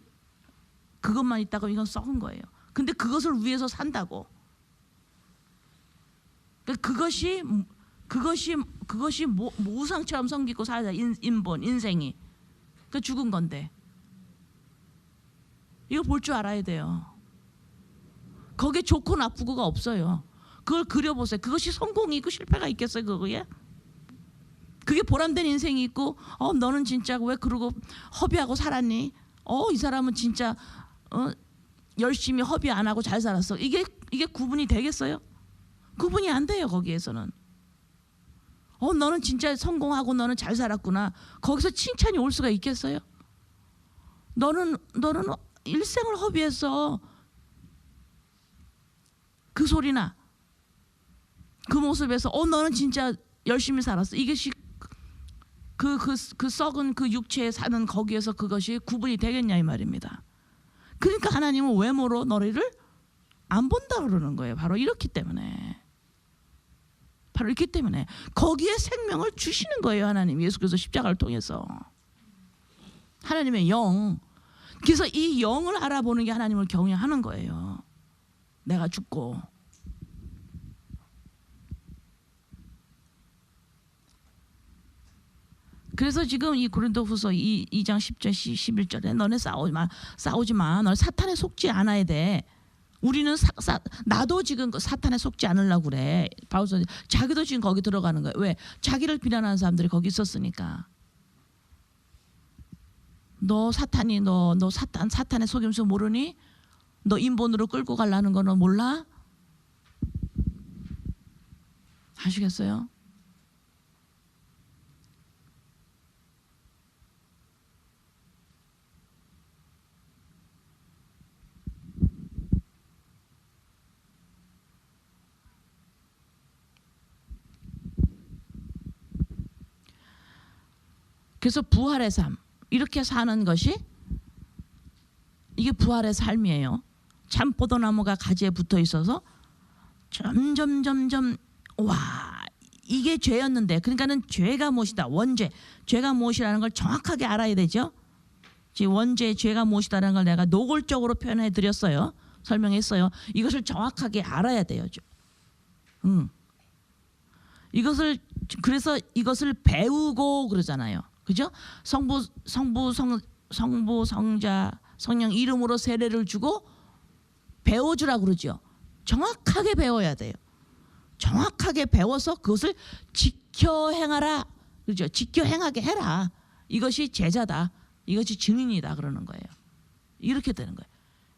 그것만 있다고 이건 썩은 거예요. 근데 그것을 위해서 산다고. 그것이 우상처럼 섬기고 살자 인생이 그 죽은 건데. 이거 볼 줄 알아야 돼요. 거기에 좋고 나쁘고가 없어요. 그걸 그려보세요. 그것이 성공이고 실패가 있겠어요 그거에? 그게 보람된 인생이 있고 너는 진짜 왜 그러고 허비하고 살았니? 이 사람은 진짜 열심히 허비 안 하고 잘 살았어. 이게 구분이 되겠어요? 구분이 안 돼요. 거기에서는. 너는 진짜 성공하고 너는 잘 살았구나. 거기서 칭찬이 올 수가 있겠어요? 너는 일생을 허비했어. 그 소리나 그 모습에서 너는 진짜 열심히 살았어. 이것이 그 썩은 그 육체에 사는 거기에서 그것이 구분이 되겠냐 이 말입니다. 그러니까 하나님은 외모로 너희를 안 본다 그러는 거예요. 바로 이렇기 때문에. 거기에 생명을 주시는 거예요. 하나님 예수 그리스도 십자가를 통해서. 하나님의 영. 그래서 이 영을 알아보는 게 하나님을 경외하는 거예요. 내가 죽고 그래서 지금 이 고린도후서 2장 10절 11절에 너네 싸우지 마. 너네 사탄에 속지 않아야 돼. 우리는 나도 지금 사탄에 속지 않으려고 그래. 바울서 자기도 지금 거기 들어가는 거예요. 왜? 자기를 비난하는 사람들이 거기 있었으니까. 너 사탄의 속임수 모르니? 너 인본으로 끌고 가려는 거는 몰라? 아시겠어요? 그래서 부활의 삶 이렇게 사는 것이 이게 부활의 삶이에요. 참 포도나무가 가지에 붙어 있어서 점점 와 이게 죄였는데 그러니까는 죄가 무엇이다 원죄 죄가 무엇이라는 걸 정확하게 알아야 되죠. 지금 원죄 죄가 무엇이다라는 걸 내가 노골적으로 표현해 드렸어요. 설명했어요. 이것을 정확하게 알아야 돼요. 그래서 이것을 배우고 그러잖아요. 그죠? 성부 성자 성령 이름으로 세례를 주고 배워주라 그러죠. 정확하게 배워야 돼요. 정확하게 배워서 그것을 지켜 행하라. 그죠? 지켜 행하게 해라. 이것이 제자다. 이것이 증인이다 그러는 거예요. 이렇게 되는 거예요.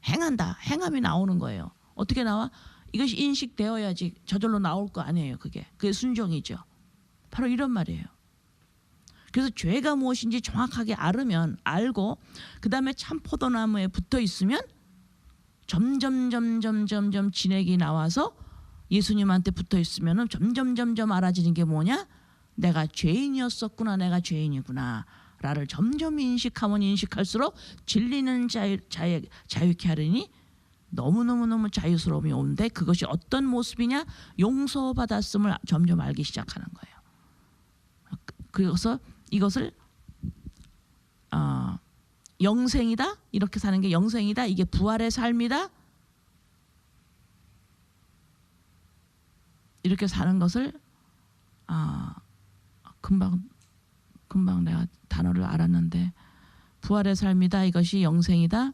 행한다. 행함이 나오는 거예요. 어떻게 나와? 이것이 인식되어야지 저절로 나올 거 아니에요. 그게 순종이죠. 바로 이런 말이에요. 그래서 죄가 무엇인지 정확하게 알고 그 다음에 참 포도나무에 붙어 있으면 점점 진액이 나와서 예수님한테 붙어 있으면 점점 알아지는 게 뭐냐? 내가 죄인이었었구나. 내가 죄인이구나. 라를 점점 인식하면 인식할수록 진리는 자유케 하리니 너무 자유스러움이 오는데 그것이 어떤 모습이냐? 용서받았음을 점점 알기 시작하는 거예요. 그래서 이것을 영생이다 이렇게 사는 게 영생이다 이게 부활의 삶이다 이렇게 사는 것을 금방 내가 단어를 알았는데 부활의 삶이다 이것이 영생이다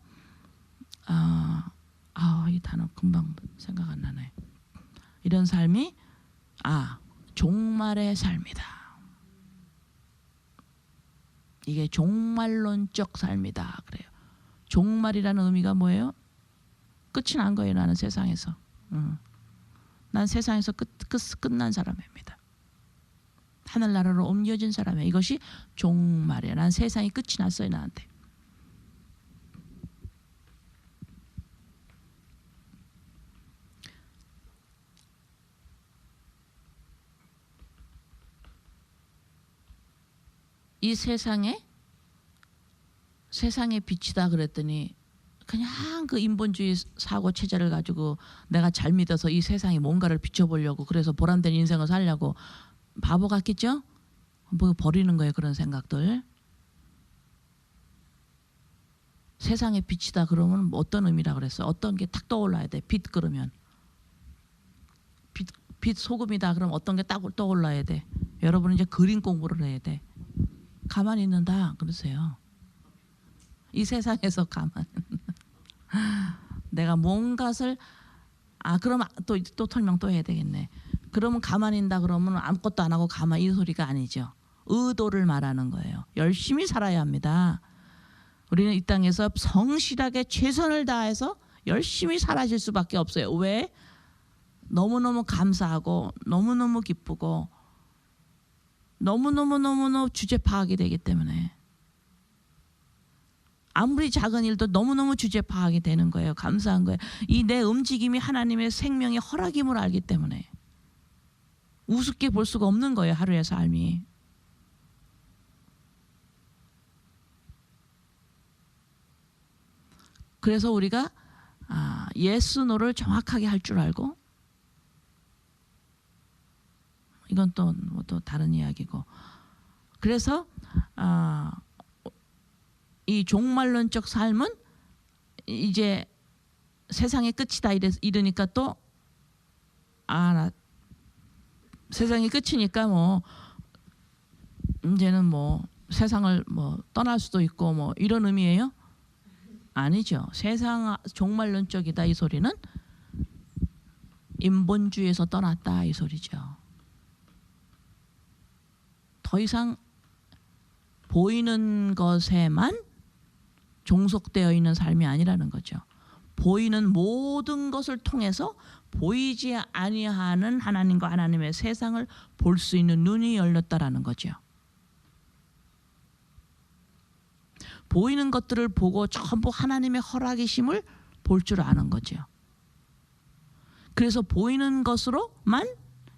이 단어 금방 생각 안 나네. 이런 삶이 종말의 삶이다. 이게 종말론적 삶이다 그래요. 종말이라는 의미가 뭐예요? 끝이 난 거예요. 나는 세상에서. 난 세상에서 끝난 사람입니다. 하늘나라로 옮겨진 사람이에요. 이것이 종말이에요. 난 세상이 끝이 났어요. 나한테. 이 세상의 빛이다 그랬더니 그냥 그 인본주의 사고 체제를 가지고 내가 잘 믿어서 이 세상에 뭔가를 비춰보려고 그래서 보람된 인생을 살려고 바보 같겠죠? 뭐 버리는 거예요. 그런 생각들. 세상의 빛이다 그러면 어떤 의미라 그랬어요? 어떤 게 탁 떠올라야 돼. 빛 그러면 빛 소금이다 그러면 어떤 게 딱 떠올라야 돼. 여러분은 이제 그림 공부를 해야 돼. 가만히 있는다 그러세요. 이 세상에서 가만 내가 뭔가를 그럼 또 설명 또 해야 되겠네. 그러면 가만히 있다 그러면 아무것도 안 하고 가만히 이 소리가 아니죠. 의도를 말하는 거예요. 열심히 살아야 합니다. 우리는 이 땅에서 성실하게 최선을 다해서 열심히 살아질 수밖에 없어요. 왜? 너무너무 감사하고 너무너무 기쁘고 너무너무 주제 파악이 되기 때문에 아무리 작은 일도 너무너무 주제 파악이 되는 거예요. 감사한 거예요. 이 내 움직임이 하나님의 생명의 허락임을 알기 때문에 우습게 볼 수가 없는 거예요. 하루의 삶이. 그래서 우리가 예스노를 정확하게 할 줄 알고, 이건 또 다른 이야기고, 그래서 이 종말론적 삶은 이제 세상의 끝이다 이러니까 또 세상이 끝이니까 뭐 이제는 뭐 세상을 뭐 떠날 수도 있고 뭐 이런 의미예요? 아니죠. 세상 종말론적이다 이 소리는 인본주의에서 떠났다 이 소리죠. 더 이상 보이는 것에만 종속되어 있는 삶이 아니라는 거죠. 보이는 모든 것을 통해서 보이지 아니하는 하나님과 하나님의 세상을 볼 수 있는 눈이 열렸다라는 거죠. 보이는 것들을 보고 전부 하나님의 허락이심을 볼 줄 아는 거죠. 그래서 보이는 것으로만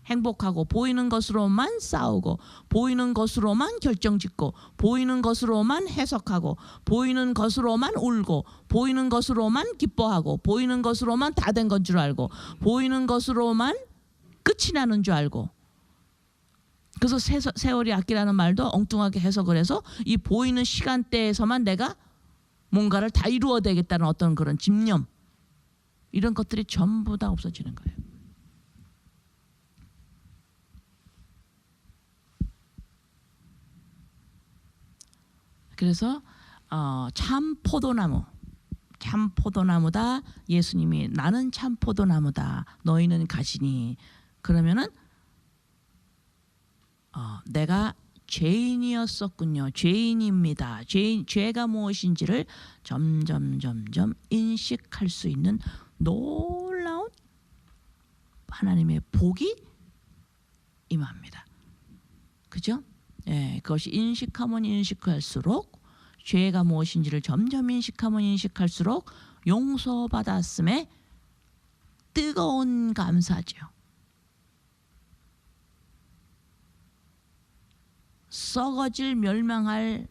행복하고 보이는 것으로만 싸우고 보이는 것으로만 결정짓고 보이는 것으로만 해석하고 보이는 것으로만 울고 보이는 것으로만 기뻐하고 보이는 것으로만 다 된 건 줄 알고 보이는 것으로만 끝이 나는 줄 알고, 그래서 세월이 악기라는 말도 엉뚱하게 해석을 해서 이 보이는 시간대에서만 내가 뭔가를 다 이루어야 되겠다는 어떤 그런 집념, 이런 것들이 전부 다 없어지는 거예요. 그래서 참 포도나무다. 예수님이 나는 참 포도나무다. 너희는 가지니. 그러면은 내가 죄인이었었군요. 죄인입니다. 죄가 무엇인지를 점점 인식할 수 있는 놀라운 하나님의 복이 임합니다. 그죠? 예, 그것이 인식하면 인식할수록, 죄가 무엇인지를 점점 인식하면 인식할수록 용서받았음에 뜨거운 감사죠. 썩어질 멸망할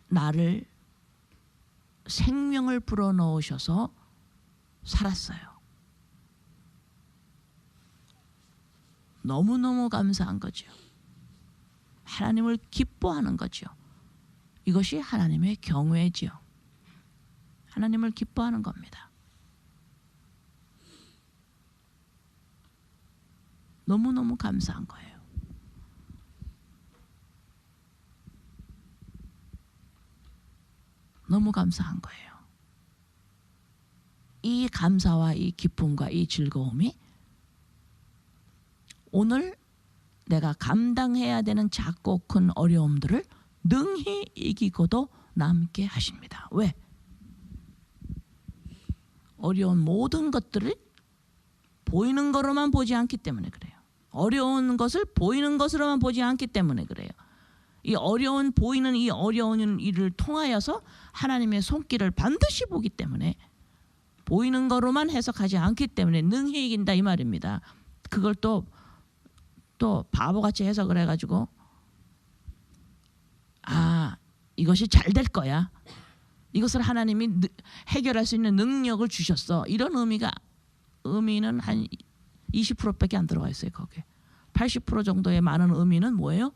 나를 생명을 불어넣으셔서 살았어요. 너무너무 감사한 거죠. 하나님을 기뻐하는 거죠. 이것이 하나님의 경외지요. 하나님을 기뻐하는 겁니다. 너무너무 감사한 거예요. 너무 감사한 거예요. 이 감사와 이 기쁨과 이 즐거움이 오늘 내가 감당해야 되는 작고 큰 어려움들을 능히 이기고도 남게 하십니다. 왜? 어려운 모든 것들을 보이는 거로만 보지 않기 때문에 그래요. 어려운 것을 보이는 것으로만 보지 않기 때문에 그래요. 이 보이는 이 어려운 일을 통하여서 하나님의 손길을 반드시 보기 때문에, 보이는 거로만 해석하지 않기 때문에 능히 이긴다 이 말입니다. 그걸 또 바보같이 해석을 해가지고 이것이 잘 될 거야, 이것을 하나님이 해결할 수 있는 능력을 주셨어, 이런 의미는 한 20%밖에 안 들어가 있어요. 거기에 80% 정도의 많은 의미는 뭐예요?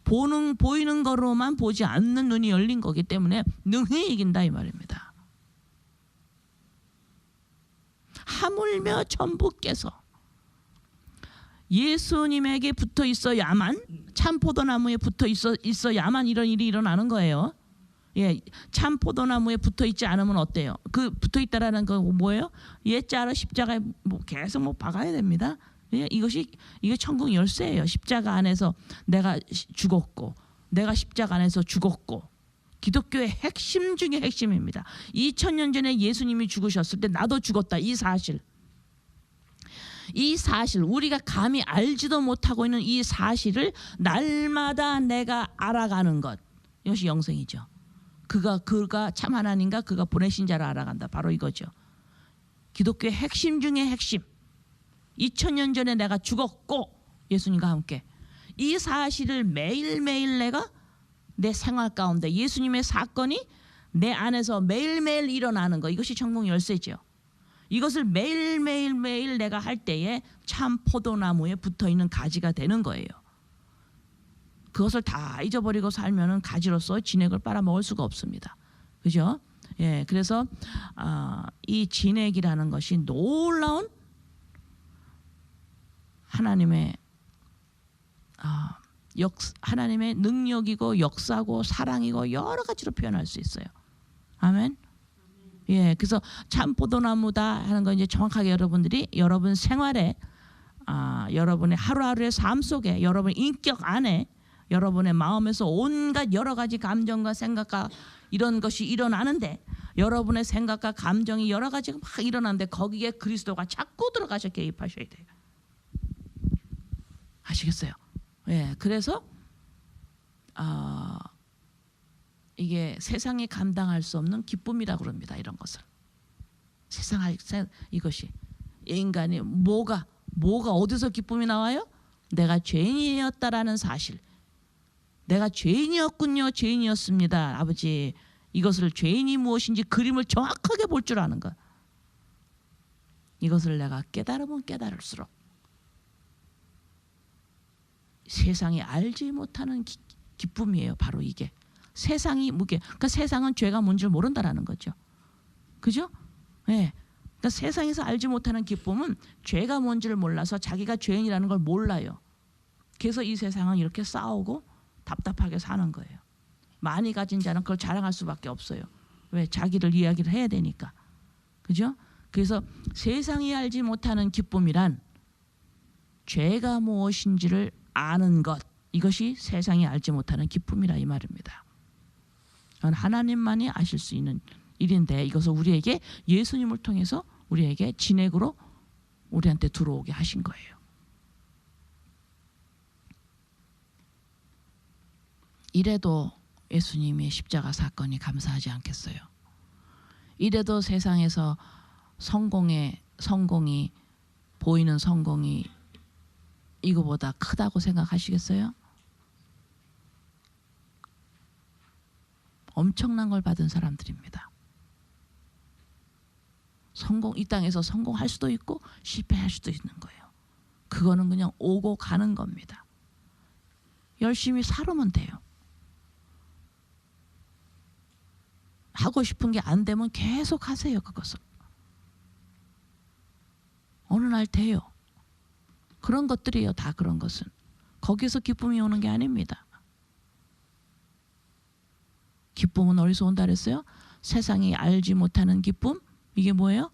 보이는 거로만 보지 않는 눈이 열린 거기 때문에 능히 이긴다 이 말입니다. 하물며 전부께서 예수님에게 붙어 있어야만, 참 포도나무에 붙어 있어야만 이런 일이 일어나는 거예요. 예, 참 포도나무에 붙어 있지 않으면 어때요? 그 붙어 있다라는 거 뭐예요? 옛자로 십자가에 계속 박아야 됩니다. 예? 이게 천국 열쇠예요. 십자가 안에서 내가 죽었고, 내가 십자가 안에서 죽었고, 기독교의 핵심 중에 핵심입니다. 2000년 전에 예수님이 죽으셨을 때 나도 죽었다. 이 사실, 우리가 감히 알지도 못하고 있는 이 사실을 날마다 내가 알아가는 것, 이것이 영생이죠. 그가 참 하나님과 그가 보내신 자를 알아간다. 바로 이거죠. 기독교의 핵심 중에 핵심. 2000년 전에 내가 죽었고 예수님과 함께, 이 사실을 매일매일 내가 내 생활 가운데 예수님의 사건이 내 안에서 매일매일 일어나는 것, 이것이 천국 열쇠죠. 이것을 매일 내가 할 때에 참 포도나무에 붙어있는 가지가 되는 거예요. 그것을 다 잊어버리고 살면은 가지로서 진액을 빨아먹을 수가 없습니다. 그죠? 예, 그래서 이 진액이라는 것이 놀라운 하나님의 하나님의 능력이고 역사고 사랑이고 여러 가지로 표현할 수 있어요. 아멘. 예, 그래서 참 포도나무다 하는 건 이제 정확하게 여러분들이 여러분 생활에, 여러분의 하루하루의 삶 속에, 여러분 인격 안에, 여러분의 마음에서 온갖 여러 가지 감정과 생각과 이런 것이 일어나는데, 여러분의 생각과 감정이 여러 가지가 막 일어나는데 거기에 그리스도가 자꾸 들어가셔 개입하셔야 돼요. 아시겠어요? 예, 그래서 이게 세상이 감당할 수 없는 기쁨이라고 그럽니다. 이런 것을 이것이 인간이 뭐가 어디서 기쁨이 나와요? 내가 죄인이었다라는 사실, 내가 죄인이었군요, 죄인이었습니다. 아버지, 이것을 죄인이 무엇인지 그림을 정확하게 볼 줄 아는 것, 이것을 내가 깨달으면 깨달을수록 세상이 알지 못하는 기쁨이에요. 바로 이게 세상이 무게. 그러니까 세상은 죄가 뭔지 모른다라는 거죠. 그죠? 네. 그러니까 세상에서 알지 못하는 기쁨은 죄가 뭔지를 몰라서 자기가 죄인이라는 걸 몰라요. 그래서 이 세상은 이렇게 싸우고 답답하게 사는 거예요. 많이 가진 자는 그걸 자랑할 수밖에 없어요. 왜? 자기를 이야기를 해야 되니까. 그죠? 그래서 세상이 알지 못하는 기쁨이란 죄가 무엇인지를 아는 것, 이것이 세상이 알지 못하는 기쁨이라 이 말입니다. 하나님만이 아실 수 있는 일인데, 이것을 우리에게 예수님을 통해서 우리에게 진액으로 우리한테 들어오게 하신 거예요. 이래도 예수님의 십자가 사건이 감사하지 않겠어요? 이래도 세상에서 성공이 보이는 성공이 이거보다 크다고 생각하시겠어요? 엄청난 걸 받은 사람들입니다. 이 땅에서 성공할 수도 있고 실패할 수도 있는 거예요. 그거는 그냥 오고 가는 겁니다. 열심히 살으면 돼요. 하고 싶은 게 안 되면 계속 하세요. 그것을 어느 날 돼요. 그런 것들이에요. 다 그런 것은 거기서 기쁨이 오는 게 아닙니다. 기쁨은 어디서 온다 그랬어요? 세상이 알지 못하는 기쁨. 이게 뭐예요?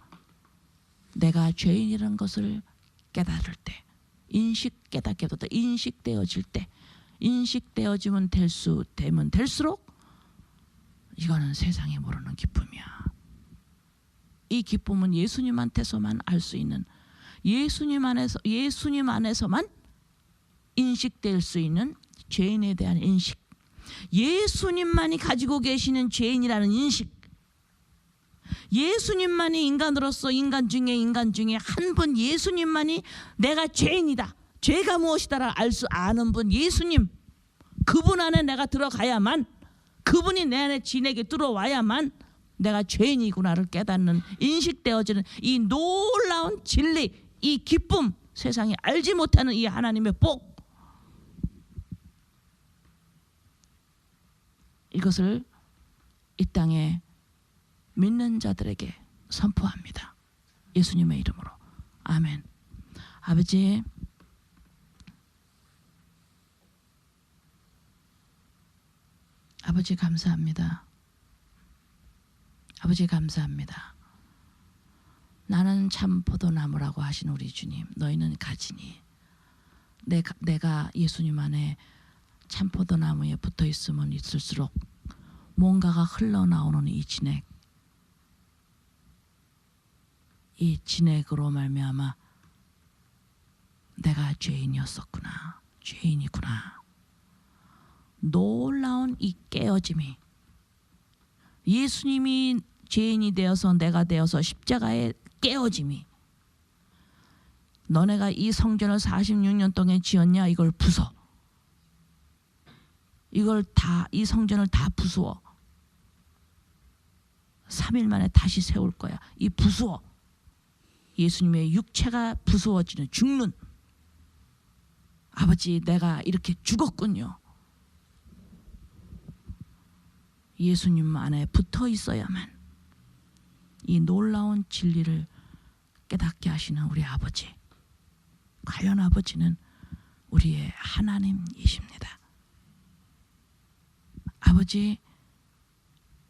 내가 죄인이라는 것을 깨달을 때, 인식되어질 때, 인식되어지면 되면 될수록 이거는 세상이 모르는 기쁨이야. 이 기쁨은 예수님한테서만 알 수 있는, 예수님 안에서만 인식될 수 있는 죄인에 대한 인식, 예수님만이 가지고 계시는 죄인이라는 인식, 예수님만이 인간으로서 인간 중에 한 분, 예수님만이 내가 죄인이다, 죄가 무엇이다를 아는 분, 예수님, 그분 안에 내가 들어가야만, 그분이 내 안에 진에게 들어와야만 내가 죄인이구나를 깨닫는, 인식되어지는 이 놀라운 진리, 이 기쁨, 세상이 알지 못하는 이 하나님의 복, 이것을 이 땅에 믿는 자들에게 선포합니다. 예수님의 이름으로. 아멘. 아버지, 아버지 감사합니다. 아버지 감사합니다. 나는 참 포도나무라고 하신 우리 주님, 너희는 가지니. 내가 예수님 안에 참 포도나무에 붙어 있으면 있을수록 뭔가가 흘러나오는 이 진액으로 말미암아 내가 죄인이었었구나, 죄인이구나. 놀라운 이 깨어짐이, 예수님이 죄인이 되어서 내가 되어서 십자가의 깨어짐이, 너네가 이 성전을 46년 동안 지었냐? 이걸 부숴. 이 성전을 다 부수어. 3일 만에 다시 세울 거야. 이 부수어. 예수님의 육체가 부수어지는, 죽는. 아버지, 내가 이렇게 죽었군요. 예수님 안에 붙어 있어야만 이 놀라운 진리를 깨닫게 하시는 우리 아버지. 과연 아버지는 우리의 하나님이십니다.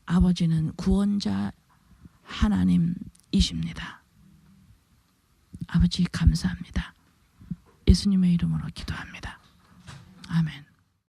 아버지는 구원자 하나님이십니다. 아버지 감사합니다. 예수님의 이름으로 기도합니다. 아멘.